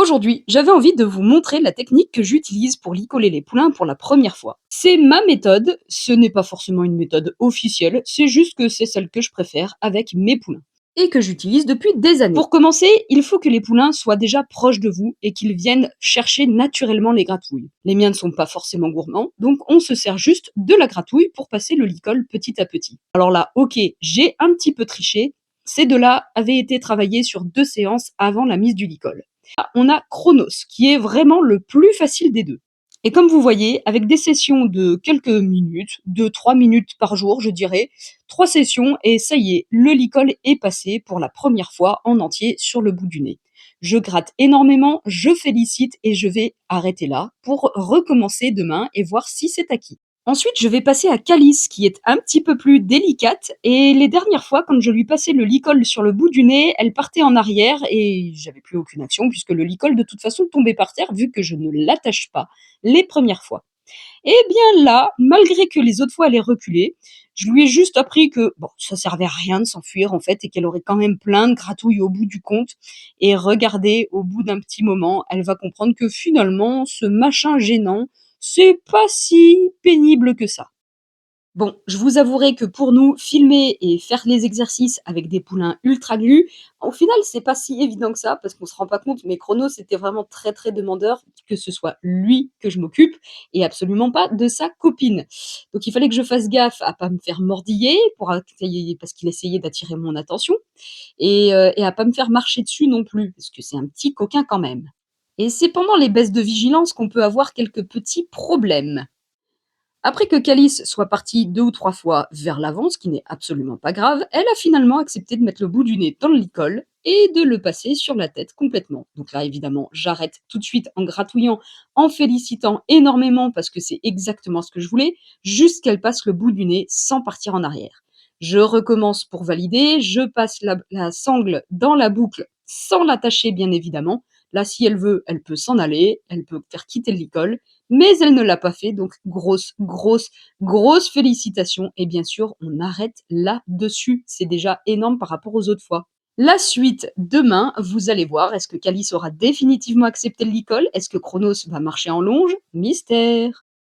Aujourd'hui, j'avais envie de vous montrer la technique que j'utilise pour licoler les poulains pour la première fois. C'est ma méthode, ce n'est pas forcément une méthode officielle, c'est juste que c'est celle que je préfère avec mes poulains et que j'utilise depuis des années. Pour commencer, il faut que les poulains soient déjà proches de vous et qu'ils viennent chercher naturellement les gratouilles. Les miens ne sont pas forcément gourmands, donc on se sert juste de la gratouille pour passer le licol petit à petit. Alors là, ok, j'ai un petit peu triché, ces deux-là avaient été travaillés sur 2 séances avant la mise du licol. On a Chronos, qui est vraiment le plus facile des deux. Et comme vous voyez, avec des sessions de quelques minutes, de 3 minutes par jour, je dirais, 3 sessions et ça y est, le licol est passé pour la première fois en entier sur le bout du nez. Je gratte énormément, je félicite et je vais arrêter là pour recommencer demain et voir si c'est acquis. Ensuite, je vais passer à Calice, qui est un petit peu plus délicate. Et les dernières fois, quand je lui passais le licol sur le bout du nez, elle partait en arrière et j'avais plus aucune action puisque le licol de toute façon tombait par terre vu que je ne l'attache pas les premières fois. Et bien là, malgré que les autres fois elle ait reculé, je lui ai juste appris que bon, ça servait à rien de s'enfuir en fait et qu'elle aurait quand même plein de gratouilles au bout du compte. Et regardez, au bout d'un petit moment, elle va comprendre que finalement, ce machin gênant, c'est pas si pénible que ça. Bon, je vous avouerai que pour nous, filmer et faire les exercices avec des poulains ultra glus, au final, c'est pas si évident que ça parce qu'on se rend pas compte, mais Chrono, c'était vraiment très, très demandeur que ce soit lui que je m'occupe et absolument pas de sa copine. Donc il fallait que je fasse gaffe à pas me faire mordiller parce qu'il essayait d'attirer mon attention et à pas me faire marcher dessus non plus parce que c'est un petit coquin quand même. Et c'est pendant les baisses de vigilance qu'on peut avoir quelques petits problèmes. Après que Calice soit partie 2 ou 3 fois vers l'avant, ce qui n'est absolument pas grave, elle a finalement accepté de mettre le bout du nez dans le licol et de le passer sur la tête complètement. Donc là, évidemment, j'arrête tout de suite en gratouillant, en félicitant énormément parce que c'est exactement ce que je voulais, juste qu'elle passe le bout du nez sans partir en arrière. Je recommence pour valider, je passe la sangle dans la boucle sans l'attacher bien évidemment. Là, si elle veut, elle peut s'en aller, elle peut faire quitter le licol, mais elle ne l'a pas fait, donc grosse, grosse, grosse félicitations. Et bien sûr, on arrête là-dessus. C'est déjà énorme par rapport aux autres fois. La suite, demain, vous allez voir, est-ce que Calice aura définitivement accepté le licol? Est-ce que Chronos va marcher en longe? Mystère.